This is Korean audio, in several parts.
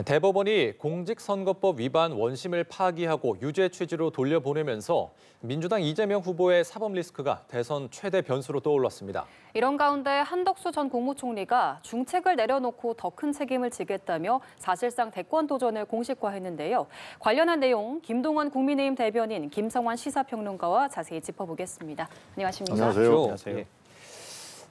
대법원이 공직선거법 위반 원심을 파기하고 유죄 취지로 돌려보내면서 민주당 이재명 후보의 사법 리스크가 대선 최대 변수로 떠올랐습니다. 이런 가운데 한덕수 전 국무총리가 중책을 내려놓고 더 큰 책임을 지겠다며 사실상 대권 도전을 공식화했는데요. 관련한 내용 김동원 국민의힘 대변인, 김성환 시사평론가와 자세히 짚어보겠습니다. 안녕하십니까? 안녕하세요.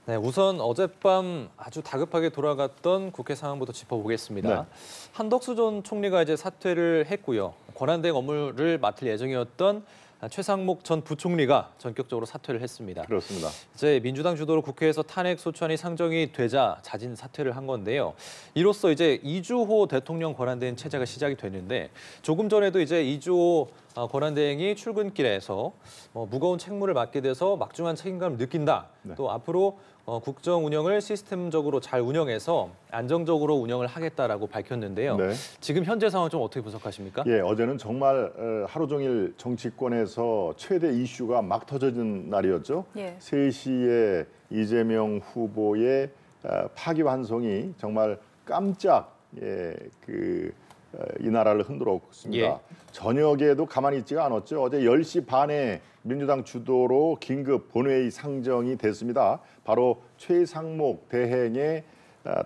네, 우선 어젯밤 아주 다급하게 돌아갔던 국회 상황부터 짚어보겠습니다. 네. 한덕수 전 총리가 이제 사퇴를 했고요. 권한대행 업무를 맡을 예정이었던 최상목 전 부총리가 전격적으로 사퇴를 했습니다. 그렇습니다. 이제 민주당 주도로 국회에서 탄핵 소추안이 상정이 되자 자진 사퇴를 한 건데요. 이로써 이제 이주호 대통령 권한대행 체제가 시작이 됐는데 조금 전에도 이제 이주호 권한대행이 출근길에서 무거운 책무를 맡게 돼서 막중한 책임감을 느낀다. 네. 또 앞으로 국정 운영을 시스템적으로 잘 운영해서 안정적으로 운영을 하겠다라고 밝혔는데요. 네. 지금 현재 상황 좀 어떻게 분석하십니까? 예, 어제는 정말 하루 종일 정치권에서 최대 이슈가 막 터져진 날이었죠. 예. 3시에 이재명 후보의 파기환송이 정말 깜짝 이 나라를 흔들었습니다. 예. 저녁에도 가만히 있지가 않았죠. 어제 10시 반에 민주당 주도로 긴급 본회의 상정이 됐습니다. 바로 최상목 대행의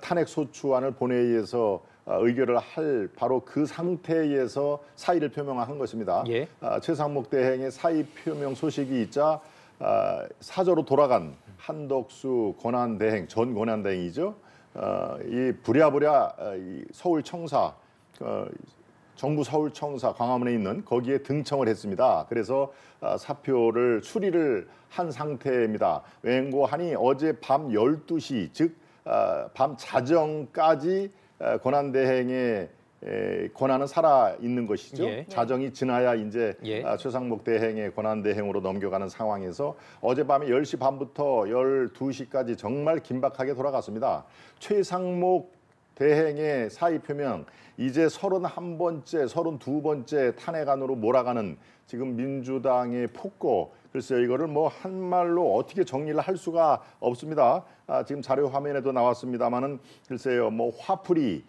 탄핵 소추안을 본회의에서 의결을 할 바로 그 상태에서 사의를 표명한 것입니다. 예. 최상목 대행의 사의 표명 소식이 있자 사저로 돌아간 한덕수 권한대행, 전 권한대행이죠. 이 부랴부랴 이 서울청사 정부 서울청사 광화문에 있는 거기에 등청을 했습니다. 그래서 사표를 수리를 한 상태입니다. 왜고하니 어제 밤 12시 즉 밤 자정까지 권한대행의 권한은 살아 있는 것이죠. 예. 자정이 지나야 이제 예. 최상목 대행의 권한대행으로 넘겨가는 상황에서 어젯밤에 10시 반부터 12시까지 정말 긴박하게 돌아갔습니다. 최상목 대행의 사의 표명, 이제 31번째, 32번째 탄핵안으로 몰아가는 지금 민주당의 폭거, 글쎄요, 이거를 뭐 한말로 어떻게 정리를 할 수가 없습니다. 지금 자료 화면에도 나왔습니다만은 글쎄요, 뭐 화풀이,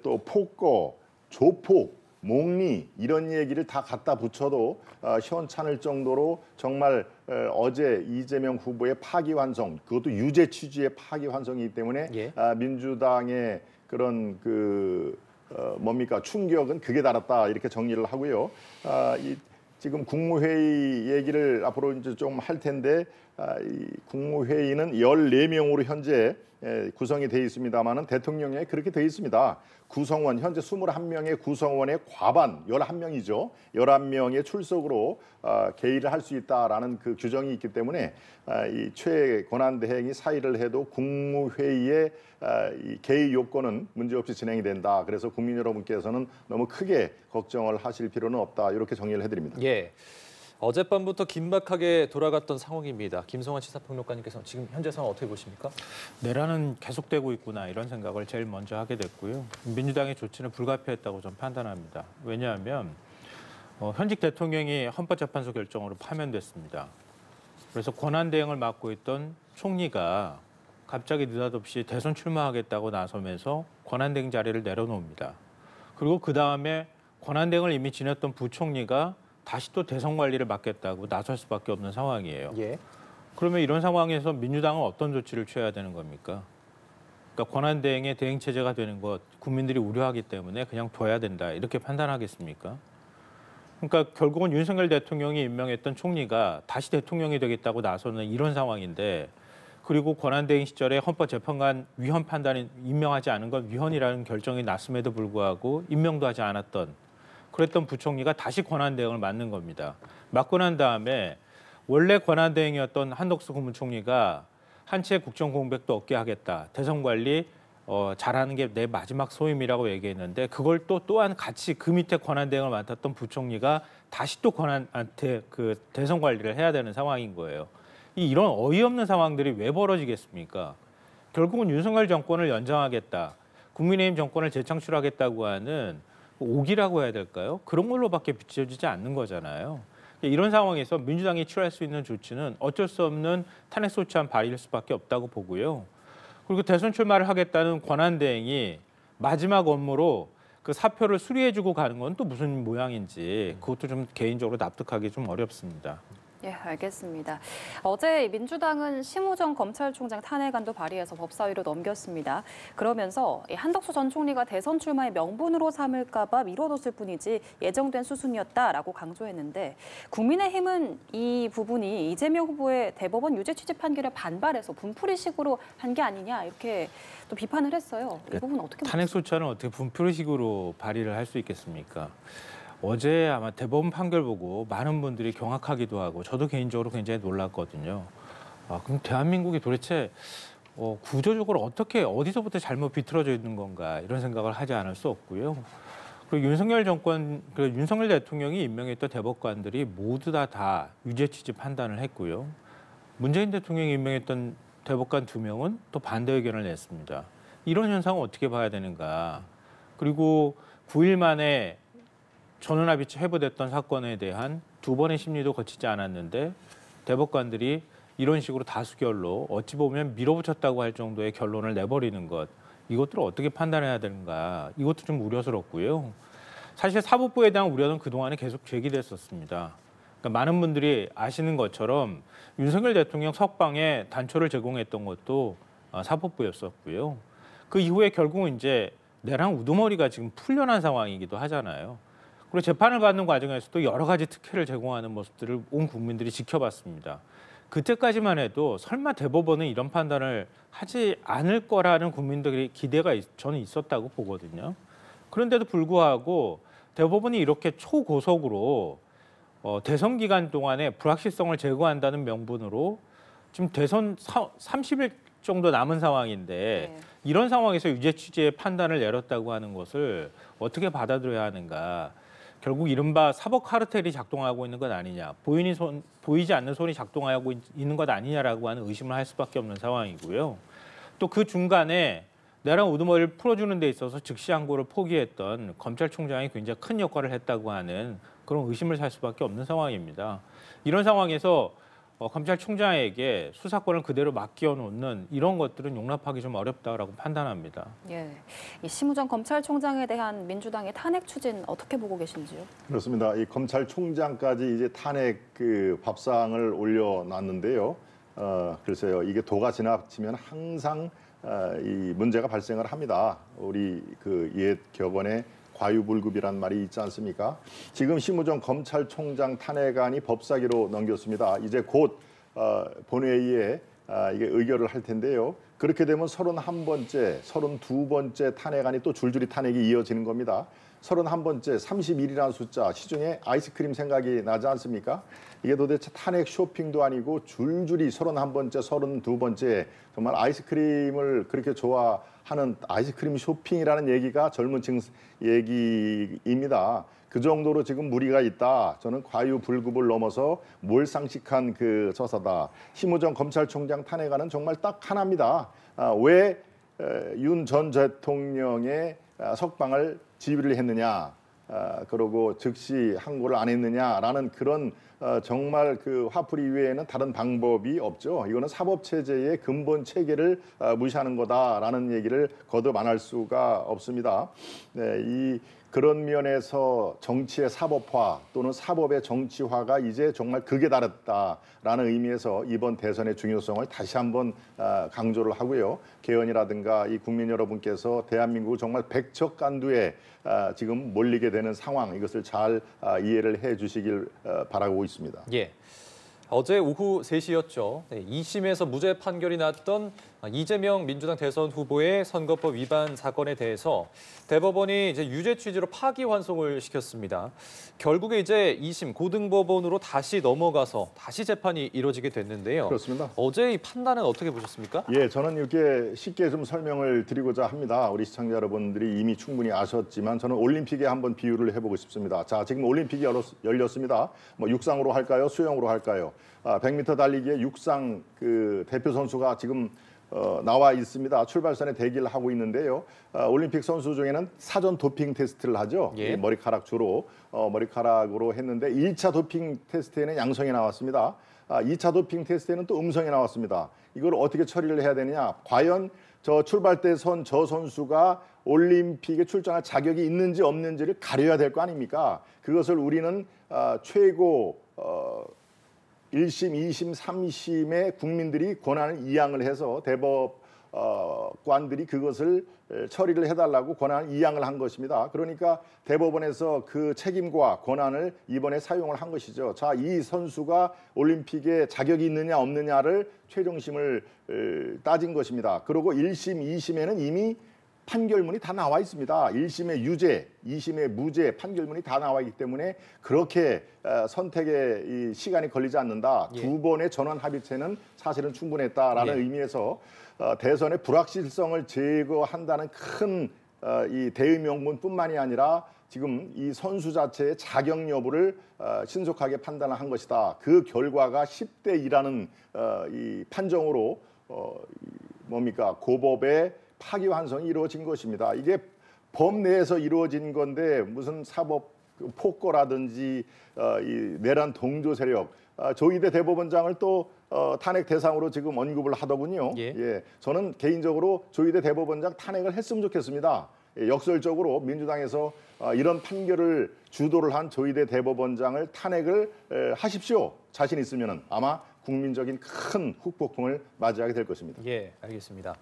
또 폭거, 조폭, 몽리 이런 얘기를 다 갖다 붙여도 시원찮을 정도로 정말 어제 이재명 후보의 파기환송, 그것도 유죄 취지의 파기환송이기 때문에 예. 민주당의 그런 충격은 극에 달았다 이렇게 정리를 하고요. 지금 국무회의 얘기를 앞으로 이제 좀 할 텐데 이 국무회의는 14명으로 현재 구성이 돼 있습니다만은 대통령에 그렇게 돼 있습니다. 구성원 현재 21명의 구성원의 과반 11명이죠. 11명의 출석으로 개의를 할 수 있다라는 그 규정이 있기 때문에 이 최권한대행이 사의를 해도 국무회의의 이 개의 요건은 문제없이 진행이 된다. 그래서 국민 여러분께서는 너무 크게 걱정을 하실 필요는 없다. 이렇게 정리를 해드립니다. 예. 어젯밤부터 긴박하게 돌아갔던 상황입니다. 김성환 시사평론가님께서 지금 현재 상황 어떻게 보십니까? 내란은 계속되고 있구나 이런 생각을 제일 먼저 하게 됐고요. 민주당의 조치는 불가피했다고 저는 판단합니다. 왜냐하면 현직 대통령이 헌법재판소 결정으로 파면됐습니다. 그래서 권한대행을 맡고 있던 총리가 갑자기 느닷없이 대선 출마하겠다고 나서면서 권한대행 자리를 내려놓습니다. 그리고 그 다음에 권한대행을 이미 지냈던 부총리가 다시 또 대선 관리를 맡겠다고 나설 수밖에 없는 상황이에요. 예. 그러면 이런 상황에서 민주당은 어떤 조치를 취해야 되는 겁니까? 그러니까 권한대행의 대행 체제가 되는 것 국민들이 우려하기 때문에 그냥 둬야 된다 이렇게 판단하겠습니까? 그러니까 결국은 윤석열 대통령이 임명했던 총리가 다시 대통령이 되겠다고 나서는 이런 상황인데 그리고 권한대행 시절에 헌법재판관 위헌 판단이 임명하지 않은 건 위헌이라는 결정이 났음에도 불구하고 임명도 하지 않았던 그랬던 부총리가 다시 권한대행을 맡는 겁니다. 맡고 난 다음에 원래 권한대행이었던 한덕수 국무총리가 한 채 국정 공백도 없게 하겠다. 대선 관리 잘하는 게 내 마지막 소임이라고 얘기했는데 그걸 또한 같이 그 밑에 권한대행을 맡았던 부총리가 다시 또 권한한테 그 대선 관리를 해야 되는 상황인 거예요. 이런 어이없는 상황들이 왜 벌어지겠습니까? 결국은 윤석열 정권을 연장하겠다. 국민의힘 정권을 재창출하겠다고 하는 오기라고 해야 될까요? 그런 걸로밖에 비춰지지 않는 거잖아요. 이런 상황에서 민주당이 취할 수 있는 조치는 어쩔 수 없는 탄핵 소추안 발의일 수밖에 없다고 보고요. 그리고 대선 출마를 하겠다는 권한대행이 마지막 업무로 그 사표를 수리해주고 가는 건 또 무슨 모양인지 그것도 좀 개인적으로 납득하기 좀 어렵습니다. 예, 알겠습니다. 어제 민주당은 심우정 검찰총장 탄핵안도 발의해서 법사위로 넘겼습니다. 그러면서 한덕수 전 총리가 대선 출마의 명분으로 삼을까 봐 미뤄뒀을 뿐이지 예정된 수순이었다라고 강조했는데 국민의힘은 이 부분이 이재명 후보의 대법원 유죄 취지 판결에 반발해서 분풀이식으로 한 게 아니냐 이렇게 또 비판을 했어요. 이 부분 어떻게 보세요? 탄핵 소추안을 어떻게 분풀이식으로 발의를 할 수 있겠습니까? 어제 아마 대법원 판결 보고 많은 분들이 경악하기도 하고 저도 개인적으로 굉장히 놀랐거든요. 그럼 대한민국이 도대체 구조적으로 어떻게 어디서부터 잘못 비틀어져 있는 건가 이런 생각을 하지 않을 수 없고요. 그리고 윤석열 대통령이 임명했던 대법관들이 모두 다 유죄 취지 판단을 했고요. 문재인 대통령이 임명했던 대법관 2명은 또 반대 의견을 냈습니다. 이런 현상을 어떻게 봐야 되는가? 그리고 9일 만에 전원합의체 회부됐던 사건에 대한 2번의 심리도 거치지 않았는데 대법관들이 이런 식으로 다수결로 어찌 보면 밀어붙였다고 할 정도의 결론을 내버리는 것, 이것들을 어떻게 판단해야 되는가, 이것도 좀 우려스럽고요. 사실 사법부에 대한 우려는 그동안에 계속 제기됐었습니다. 그러니까 많은 분들이 아시는 것처럼 윤석열 대통령 석방에 단초를 제공했던 것도 사법부였었고요. 그 이후에 결국은 이제 내랑 우두머리가 지금 풀려난 상황이기도 하잖아요. 그리고 재판을 받는 과정에서도 여러 가지 특혜를 제공하는 모습들을 온 국민들이 지켜봤습니다. 그때까지만 해도 설마 대법원은 이런 판단을 하지 않을 거라는 국민들의 기대가 저는 있었다고 보거든요. 그런데도 불구하고 대법원이 이렇게 초고속으로 대선 기간 동안에 불확실성을 제거한다는 명분으로 지금 대선 30일 정도 남은 상황인데 네. 이런 상황에서 유죄 취지의 판단을 내렸다고 하는 것을 어떻게 받아들여야 하는가. 결국 이른바 사법 카르텔이 작동하고 있는 것 아니냐, 보이지 않는 손이 작동하고 있는 것 아니냐라고 하는 의심을 할 수밖에 없는 상황이고요. 또 그 중간에 내랑 우두머리를 풀어주는 데 있어서 즉시 항고를 포기했던 검찰총장이 굉장히 큰 역할을 했다고 하는 그런 의심을 살 수밖에 없는 상황입니다. 이런 상황에서 검찰총장에게 수사권을 그대로 맡겨놓는 이런 것들은 용납하기 좀 어렵다라고 판단합니다. 예, 이 심우정 검찰총장에 대한 민주당의 탄핵 추진 어떻게 보고 계신지요? 그렇습니다. 이 검찰총장까지 이제 탄핵 그 밥상을 올려놨는데요. 글쎄요, 이게 도가 지나치면 항상 이 문제가 발생을 합니다. 우리 그 옛 격언에 과유불급이란 말이 있지 않습니까? 지금 심우정 검찰총장 탄핵안이 법사위로 넘겼습니다. 이제 곧 본회의에 이게 의결을 할 텐데요. 그렇게 되면 31번째, 32번째 탄핵안이 또 줄줄이 탄핵이 이어지는 겁니다. 31번째, 31이라는 숫자, 시중에 아이스크림 생각이 나지 않습니까? 이게 도대체 탄핵 쇼핑도 아니고 줄줄이 31번째, 32번째 정말 아이스크림을 그렇게 좋아하는 아이스크림 쇼핑이라는 얘기가 젊은 층 얘기입니다. 그 정도로 지금 무리가 있다. 저는 과유불급을 넘어서 몰상식한 그 처사다. 심우정 검찰총장 탄핵안은 정말 딱 하나입니다. 왜 윤 전 대통령의 석방을 지휘를 했느냐, 그러고 즉시 항고를 안 했느냐라는 그런 정말 그 화풀이 외에는 다른 방법이 없죠. 이거는 사법 체제의 근본 체계를 무시하는 거다라는 얘기를 거듭 안 할 수가 없습니다. 네, 그런 면에서 정치의 사법화 또는 사법의 정치화가 이제 정말 극에 달했다라는 의미에서 이번 대선의 중요성을 다시 한번 강조를 하고요. 개헌이라든가 이 국민 여러분께서 대한민국을 정말 백척간두에 지금 몰리게 되는 상황, 이것을 잘 이해를 해 주시길 바라고 있습니다. 예. 어제 오후 3시였죠. 2심에서 무죄 판결이 났던 이재명 민주당 대선 후보의 선거법 위반 사건에 대해서 대법원이 이제 유죄 취지로 파기환송을 시켰습니다. 결국에 이제 2심 고등법원으로 다시 넘어가서 다시 재판이 이뤄지게 됐는데요. 그렇습니다. 어제 이 판단은 어떻게 보셨습니까? 예, 저는 이렇게 쉽게 좀 설명을 드리고자 합니다. 우리 시청자 여러분들이 이미 충분히 아셨지만 저는 올림픽에 한번 비유를 해보고 싶습니다. 자, 지금 올림픽이 열렸습니다. 뭐 육상으로 할까요? 수영으로 할까요? 100m 달리기의 육상 그 대표 선수가 지금 나와 있습니다. 출발선에 대기를 하고 있는데요. 올림픽 선수 중에는 사전 도핑 테스트를 하죠. 예. 머리카락 주로 머리카락으로 했는데 1차 도핑 테스트에는 양성이 나왔습니다. 2차 도핑 테스트에는 또 음성이 나왔습니다. 이걸 어떻게 처리를 해야 되느냐? 과연 저 출발대 선 저 선수가 올림픽에 출전할 자격이 있는지 없는지를 가려야 될 거 아닙니까? 그것을 우리는 최고 1심, 2심, 3심의 국민들이 권한을 이양을 해서 대법관들이 그것을 처리를 해달라고 권한을 이양을 한 것입니다. 그러니까 대법원에서 그 책임과 권한을 이번에 사용을 한 것이죠. 자, 이 선수가 올림픽에 자격이 있느냐 없느냐를 최종심을 따진 것입니다. 그리고 1심, 2심에는 이미 판결문이 다 나와 있습니다. 1심의 유죄, 2심의 무죄 판결문이 다 나와 있기 때문에 그렇게 선택에 이 시간이 걸리지 않는다. 예. 두 번의 전원 합의체는 사실은 충분했다라는 예. 의미에서 대선의 불확실성을 제거한다는 큰 이 대의 명분뿐만이 아니라 지금 이 선수 자체의 자격 여부를 신속하게 판단을 한 것이다. 그 결과가 10대 2라는 이 판정으로 뭡니까 고법의 파기환송이 이루어진 것입니다. 이게 법 내에서 이루어진 건데 무슨 사법 폭거라든지 이 내란 동조 세력 조희대 대법원장을 또 탄핵 대상으로 지금 언급을 하더군요. 예. 저는 개인적으로 조희대 대법원장 탄핵을 했으면 좋겠습니다. 역설적으로 민주당에서 이런 판결을 주도를 한 조희대 대법원장을 탄핵을 하십시오. 자신 있으면은 아마 국민적인 큰 후폭풍을 맞이하게 될 것입니다. 예, 알겠습니다.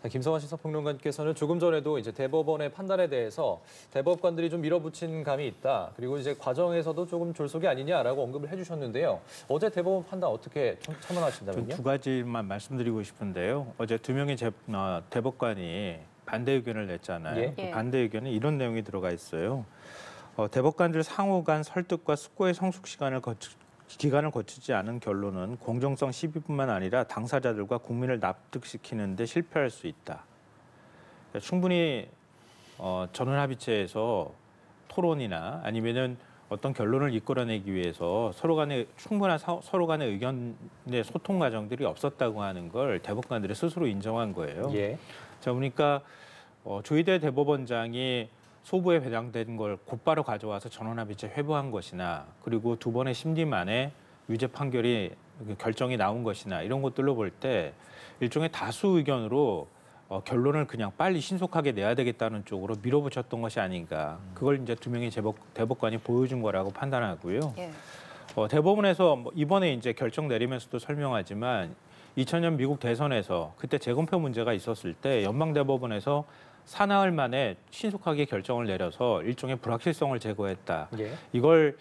김성환 시사평론가님께서는 조금 전에도 이제 대법원의 판단에 대해서 대법관들이 좀 밀어붙인 감이 있다. 그리고 이제 과정에서도 조금 졸속이 아니냐라고 언급을 해주셨는데요. 어제 대법원 판단 어떻게 첨언하신다면요? 두 가지만 말씀드리고 싶은데요. 어제 두 명의 대법관이 반대 의견을 냈잖아요. 예. 그 반대 의견에 이런 내용이 들어가 있어요. 대법관들 상호 간 설득과 숙고의 성숙 기간을 거치지 않은 결론은 공정성 시비뿐만 아니라 당사자들과 국민을 납득시키는 데 실패할 수 있다. 그러니까 충분히 전원합의체에서 토론이나 아니면은 어떤 결론을 이끌어내기 위해서 서로 간의 충분한 서로 간의 의견의 소통 과정들이 없었다고 하는 걸 대법관들이 스스로 인정한 거예요. 예. 자, 그러니까 조희대 대법원장이 소부에 배당된 걸 곧바로 가져와서 전원합의체 회부한 것이나 그리고 두 번의 심리 만에 유죄 판결이 결정이 나온 것이나 이런 것들로 볼 때 일종의 다수 의견으로 결론을 그냥 빨리 신속하게 내야 되겠다는 쪽으로 밀어붙였던 것이 아닌가. 그걸 이제 두 명의 대법관이 보여준 거라고 판단하고요. 예. 대법원에서 이번에 이제 결정 내리면서도 설명하지만 2000년 미국 대선에서 그때 재검표 문제가 있었을 때 연방대법원에서 사나흘 만에 신속하게 결정을 내려서 일종의 불확실성을 제거했다. 예. 이걸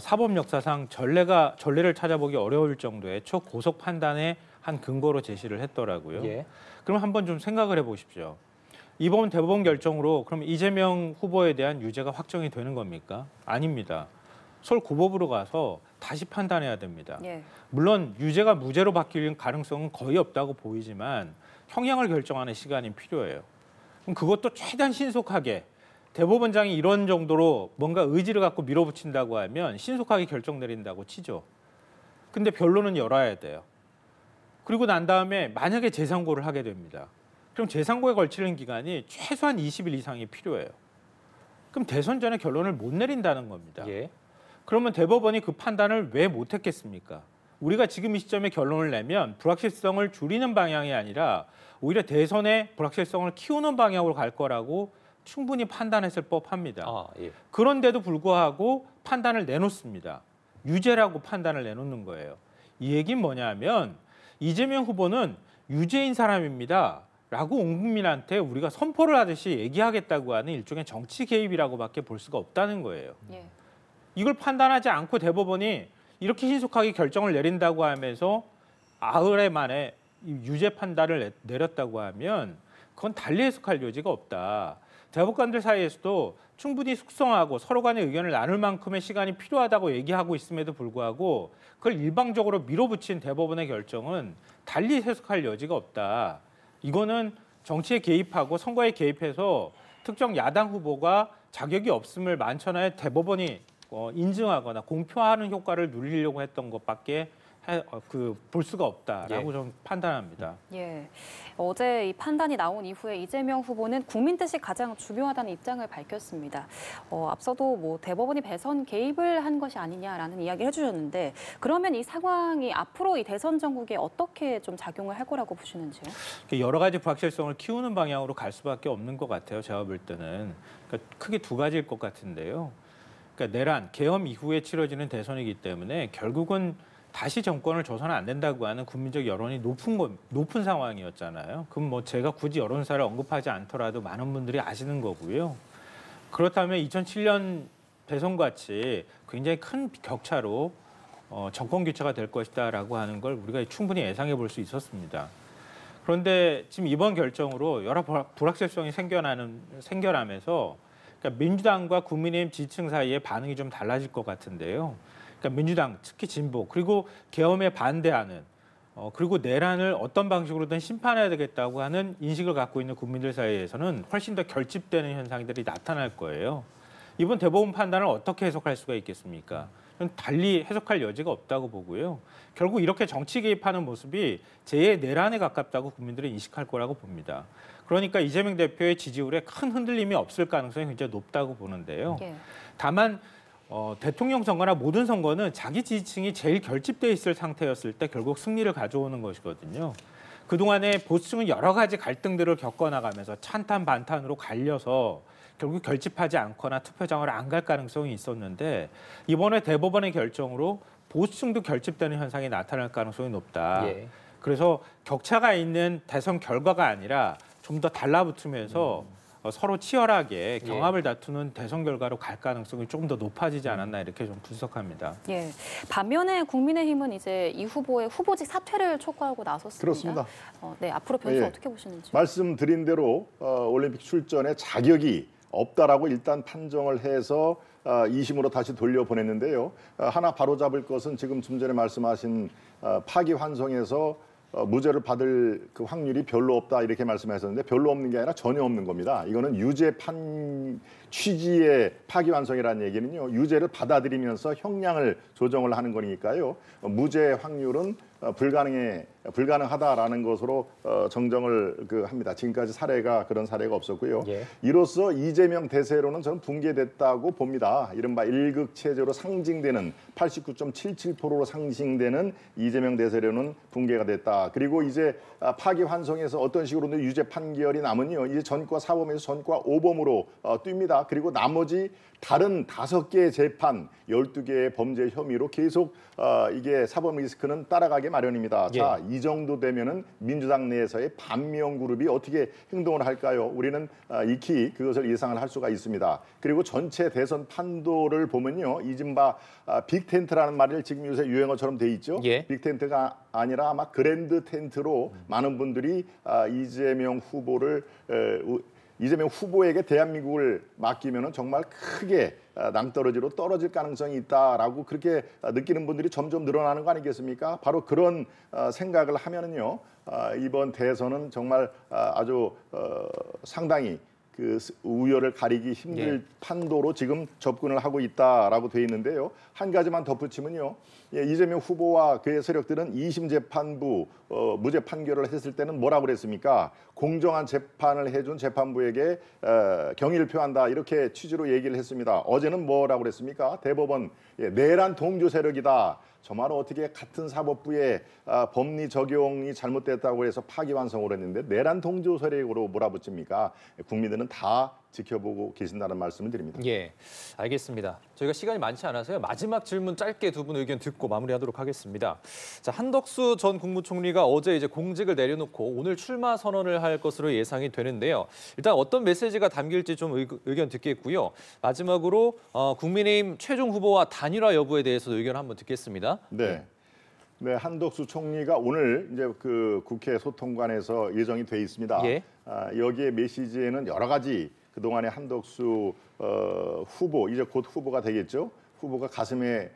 사법 역사상 전례를 찾아보기 어려울 정도의 초고속 판단의 한 근거로 제시를 했더라고요. 예. 그럼 한번 좀 생각을 해보십시오. 이번 대법원 결정으로 그럼 이재명 후보에 대한 유죄가 확정이 되는 겁니까? 아닙니다. 서울 고법으로 가서 다시 판단해야 됩니다. 예. 물론 유죄가 무죄로 바뀔 가능성은 거의 없다고 보이지만 형량을 결정하는 시간이 필요해요. 그럼 그것도 최대한 신속하게 대법원장이 이런 정도로 뭔가 의지를 갖고 밀어붙인다고 하면 신속하게 결정 내린다고 치죠. 근데 변론은 열어야 돼요. 그리고 난 다음에 만약에 재상고를 하게 됩니다. 그럼 재상고에 걸치는 기간이 최소한 20일 이상이 필요해요. 그럼 대선 전에 결론을 못 내린다는 겁니다. 예. 그러면 대법원이 그 판단을 왜 못했겠습니까? 우리가 지금 이 시점에 결론을 내면 불확실성을 줄이는 방향이 아니라 오히려 대선의 불확실성을 키우는 방향으로 갈 거라고 충분히 판단했을 법합니다. 아, 예. 그런데도 불구하고 판단을 내놓습니다. 유죄라고 판단을 내놓는 거예요. 이 얘기는 뭐냐면 이재명 후보는 유죄인 사람입니다. 라고 온 국민한테 우리가 선포를 하듯이 얘기하겠다고 하는 일종의 정치 개입이라고밖에 볼 수가 없다는 거예요. 예. 이걸 판단하지 않고 대법원이 이렇게 신속하게 결정을 내린다고 하면서 아흘에 만에 유죄 판단을 내렸다고 하면 그건 달리 해석할 여지가 없다. 대법관들 사이에서도 충분히 숙성하고 서로 간의 의견을 나눌 만큼의 시간이 필요하다고 얘기하고 있음에도 불구하고 그걸 일방적으로 밀어붙인 대법원의 결정은 달리 해석할 여지가 없다. 이거는 정치에 개입하고 선거에 개입해서 특정 야당 후보가 자격이 없음을 만천하에 대법원이 인증하거나 공표하는 효과를 누리려고 했던 것밖에 볼 수가 없다라고 좀 판단합니다. 예. 어제 이 판단이 나온 이후에 이재명 후보는 국민 뜻이 가장 중요하다는 입장을 밝혔습니다. 앞서도 뭐 대법원이 대선 개입을 한 것이 아니냐라는 이야기를 해주셨는데 그러면 이 상황이 앞으로 이 대선 전국에 어떻게 좀 작용을 할 거라고 보시는지요? 여러 가지 불확실성을 키우는 방향으로 갈 수밖에 없는 것 같아요. 제가 볼 때는 그러니까 크게 두 가지일 것 같은데요. 그러니까 내란, 계엄 이후에 치러지는 대선이기 때문에 결국은 다시 정권을 줘서는 안 된다고 하는 국민적 여론이 높은 상황이었잖아요. 그럼 뭐 제가 굳이 여론사를 언급하지 않더라도 많은 분들이 아시는 거고요. 그렇다면 2007년 대선같이 굉장히 큰 격차로 정권 교체가 될 것이다라고 하는 걸 우리가 충분히 예상해 볼 수 있었습니다. 그런데 지금 이번 결정으로 여러 불확실성이 생겨나면서 그러니까 민주당과 국민의힘 지지층 사이의 반응이 좀 달라질 것 같은데요. 그러니까 민주당, 특히 진보, 그리고 계엄에 반대하는, 그리고 내란을 어떤 방식으로든 심판해야 되겠다고 하는 인식을 갖고 있는 국민들 사이에서는 훨씬 더 결집되는 현상들이 나타날 거예요. 이번 대법원 판단을 어떻게 해석할 수가 있겠습니까? 저는 달리 해석할 여지가 없다고 보고요. 결국 이렇게 정치 개입하는 모습이 제2의 내란에 가깝다고 국민들이 인식할 거라고 봅니다. 그러니까 이재명 대표의 지지율에 큰 흔들림이 없을 가능성이 굉장히 높다고 보는데요. 예. 다만 대통령 선거나 모든 선거는 자기 지지층이 제일 결집돼 있을 상태였을 때 결국 승리를 가져오는 것이거든요. 그동안에 보수층은 여러 가지 갈등들을 겪어나가면서 찬탄 반탄으로 갈려서 결국 결집하지 않거나 투표장을 안 갈 가능성이 있었는데 이번에 대법원의 결정으로 보수층도 결집되는 현상이 나타날 가능성이 높다. 예. 그래서 격차가 있는 대선 결과가 아니라 좀 더 달라붙으면서 서로 치열하게 경합을 다투는 대선 결과로 갈 가능성이 조금 더 높아지지 않았나 이렇게 좀 분석합니다. 예. 반면에 국민의힘은 이제 이 후보의 후보직 사퇴를 촉구하고 나섰습니다. 그렇습니다. 네, 앞으로 변수 예. 어떻게 보시는지. 말씀드린 대로 올림픽 출전에 자격이 없다라고 일단 판정을 해서 2심으로 다시 돌려보냈는데요. 하나 바로잡을 것은 지금 좀 전에 말씀하신 파기환송에서 무죄를 받을 그 확률이 별로 없다 이렇게 말씀하셨는데 별로 없는 게 아니라 전혀 없는 겁니다. 이거는 유죄 판 취지의 파기환송이라는 얘기는요. 유죄를 받아들이면서 형량을 조정을 하는 거니까요. 무죄 확률은 불가능하다라는 것으로 정정을 합니다. 지금까지 그런 사례가 없었고요. 예. 이로써 이재명 대세로는 저는 붕괴됐다고 봅니다. 이른바 일극 체제로 상징되는 89.77%로 상징되는 이재명 대세로는 붕괴가 됐다. 그리고 이제 파기환송에서 어떤 식으로든 유죄 판결이 나면요. 이제 전과 사범에서 전과 오범으로 뜁니다. 그리고 나머지 다른 5개의 재판, 12개의 범죄 혐의로 계속 이게 사법 리스크는 따라가게 마련입니다. 예. 자, 이 정도 되면은 민주당 내에서의 반미형 그룹이 어떻게 행동을 할까요? 우리는 익히 그것을 예상을 할 수가 있습니다. 그리고 전체 대선 판도를 보면요. 이른바 빅텐트라는 말을 지금 요새 유행어처럼 돼 있죠. 예. 빅텐트가 아니라 아마 그랜드 텐트로 많은 분들이 이재명 후보에게 대한민국을 맡기면은 정말 크게 낭떠러지로 떨어질 가능성이 있다라고 그렇게 느끼는 분들이 점점 늘어나는 거 아니겠습니까? 바로 그런 생각을 하면은요 이번 대선은 정말 아주 상당히 그 우열을 가리기 힘들 판도로 지금 접근을 하고 있다라고 돼 있는데요. 한 가지만 덧붙이면요. 이재명 후보와 그의 세력들은 2심 재판부 무죄 판결을 했을 때는 뭐라고 그랬습니까? 공정한 재판을 해준 재판부에게 경의를 표한다 이렇게 취지로 얘기를 했습니다. 어제는 뭐라고 그랬습니까? 대법원 내란 동조 세력이다. 정말 어떻게 같은 사법부의 법리 적용이 잘못됐다고 해서 파기환송을 했는데 내란 동조 세력으로 몰아붙입니까? 국민들은 다 지켜보고 계신다는 말씀을 드립니다. 예, 알겠습니다. 저희가 시간이 많지 않아서요. 마지막 질문 짧게 두 분 의견 듣고 마무리하도록 하겠습니다. 자, 한덕수 전 국무총리가 어제 이제 공직을 내려놓고 오늘 출마 선언을 할 것으로 예상이 되는데요. 일단 어떤 메시지가 담길지 좀 의견 듣겠고요. 마지막으로 국민의힘 최종 후보와 단일화 여부에 대해서 의견 한번 듣겠습니다. 네. 네, 한덕수 총리가 오늘 이제 그 국회 소통관에서 예정이 돼 있습니다. 예. 여기에 메시지에는 여러 가지 그동안의 한덕수 후보, 이제 곧 후보가 되겠죠. 후보가 가슴에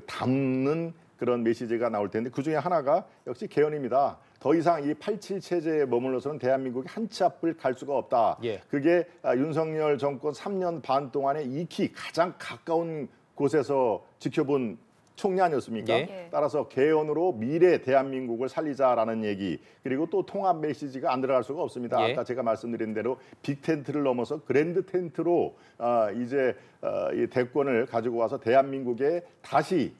담는 그런 메시지가 나올 텐데 그중에 하나가 역시 개헌입니다. 더 이상 이 87 체제에 머물러서는 대한민국이 한 치 앞을 갈 수가 없다. 예. 그게 윤석열 정권 3년 반 동안에 익히 가장 가까운 곳에서 지켜본 총리 아니었습니까? 예. 따라서 개헌으로 미래 대한민국을 살리자라는 얘기, 그리고 또 통합 메시지가 안 들어갈 수가 없습니다. 예. 아까 제가 말씀드린 대로 빅 텐트를 넘어서 그랜드 텐트로 이제 이 대권을 가지고 와서 대한민국에 다시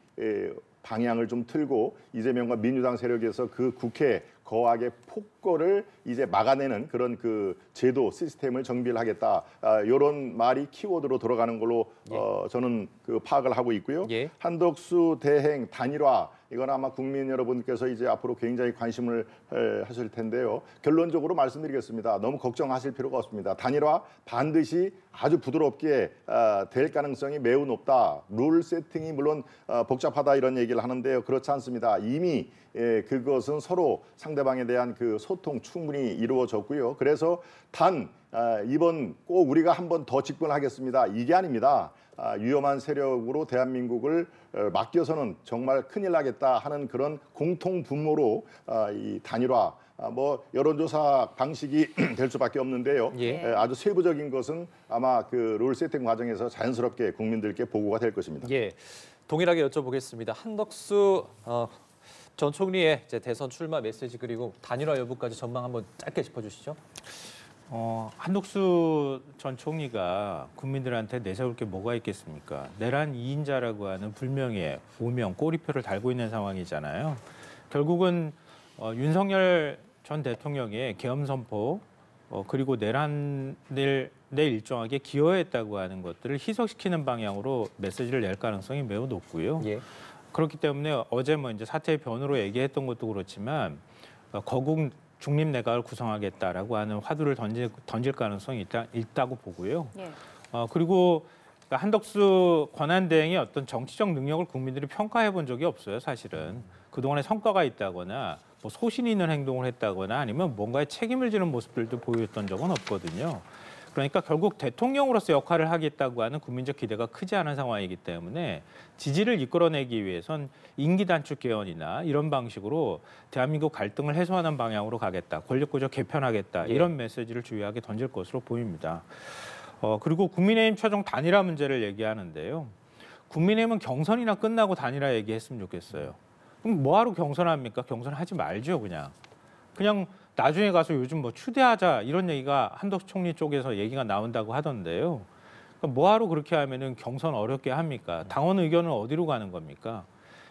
방향을 좀 틀고 이재명과 민주당 세력에서 그 국회 거악의 폭거를 이제 막아내는 그런 그 제도 시스템을 정비를 하겠다. 이런 말이 키워드로 들어가는 걸로 저는 그 파악을 하고 있고요. 예. 한덕수 대행 단일화, 이건 아마 국민 여러분께서 이제 앞으로 굉장히 관심을 하실 텐데요. 결론적으로 말씀드리겠습니다. 너무 걱정하실 필요가 없습니다. 단일화 반드시 아주 부드럽게 될 가능성이 매우 높다. 룰 세팅이 물론 복잡하다 이런 얘기를 하는데요. 그렇지 않습니다. 이미 그것은 서로 상대방에 대한 그 소통 충분히 이루어졌고요. 그래서 이번 꼭 우리가 한 번 더 집권하겠습니다. 이게 아닙니다. 위험한 세력으로 대한민국을 맡겨서는 정말 큰일 나겠다 하는 그런 공통 분모로 이 단일화, 뭐 여론조사 방식이 될 수밖에 없는데요. 예. 아주 세부적인 것은 아마 그 룰 세팅 과정에서 자연스럽게 국민들께 보고가 될 것입니다. 예, 동일하게 여쭤보겠습니다. 한덕수 전 총리의 이제 대선 출마 메시지 그리고 단일화 여부까지 전망 한번 짧게 짚어주시죠. 한덕수 전 총리가 국민들한테 내세울 게 뭐가 있겠습니까? 내란 2인자라고 하는 불명예, 오명, 꼬리표를 달고 있는 상황이잖아요. 결국은 윤석열 전 대통령의 계엄 선포 그리고 내란을 일정하게 기여했다고 하는 것들을 희석시키는 방향으로 메시지를 낼 가능성이 매우 높고요. 예. 그렇기 때문에 어제 뭐 이제 사퇴의 변호로 얘기했던 것도 그렇지만 거국 중립 내각을 구성하겠다라고 하는 화두를 던질 가능성이 있다고 보고요. 예. 그리고 한덕수 권한대행의 어떤 정치적 능력을 국민들이 평가해 본 적이 없어요, 사실은. 그동안에 성과가 있다거나 뭐 소신 있는 행동을 했다거나 아니면 뭔가에 책임을 지는 모습들도 보였던 적은 없거든요. 그러니까 결국 대통령으로서 역할을 하겠다고 하는 국민적 기대가 크지 않은 상황이기 때문에 지지를 이끌어내기 위해선 임기 단축 개헌이나 이런 방식으로 대한민국 갈등을 해소하는 방향으로 가겠다, 권력구조 개편하겠다 이런 메시지를 주요하게 던질 것으로 보입니다. 그리고 국민의힘 최종 단일화 문제를 얘기하는데요. 국민의힘은 경선이나 끝나고 단일화 얘기했으면 좋겠어요. 그럼 뭐하러 경선합니까? 경선하지 말죠, 그냥 나중에 가서 요즘 뭐 추대하자 이런 얘기가 한덕수 총리 쪽에서 얘기가 나온다고 하던데요. 그러니까 뭐하러 그렇게 하면은 경선 어렵게 합니까? 당원 의견은 어디로 가는 겁니까?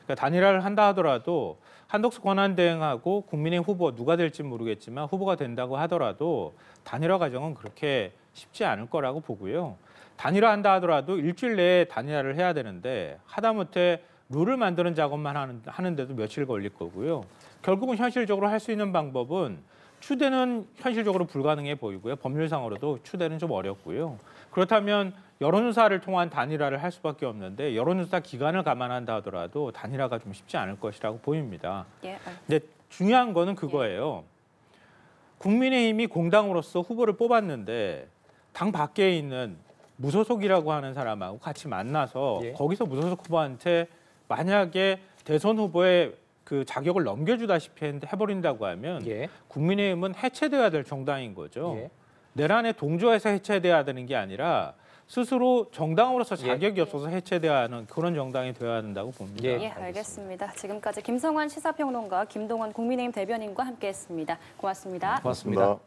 그러니까 단일화를 한다 하더라도 한덕수 권한대행하고 국민의힘 후보 누가 될지 모르겠지만 후보가 된다고 하더라도 단일화 과정은 그렇게 쉽지 않을 거라고 보고요. 단일화한다 하더라도 일주일 내에 단일화를 해야 되는데 하다못해 룰을 만드는 작업만 하는데도 며칠 걸릴 거고요. 결국은 현실적으로 할 수 있는 방법은 추대는 현실적으로 불가능해 보이고요. 법률상으로도 추대는 좀 어렵고요. 그렇다면 여론조사를 통한 단일화를 할 수밖에 없는데 여론조사 기간을 감안한다 하더라도 단일화가 좀 쉽지 않을 것이라고 보입니다. 예. 근데 중요한 거는 그거예요. 국민의힘이 공당으로서 후보를 뽑았는데 당 밖에 있는 무소속이라고 하는 사람하고 같이 만나서 예. 거기서 무소속 후보한테 만약에 대선 후보의 그 자격을 넘겨주다시피 해버린다고 하면 예. 국민의힘은 해체돼야 될 정당인 거죠. 예. 내란에 동조해서 해체돼야 되는 게 아니라 스스로 정당으로서 자격이 없어서 해체돼야 하는 그런 정당이 되어야 한다고 봅니다. 예, 알겠습니다. 지금까지 김성환 시사평론가, 김동원 국민의힘 대변인과 함께했습니다. 고맙습니다. 고맙습니다.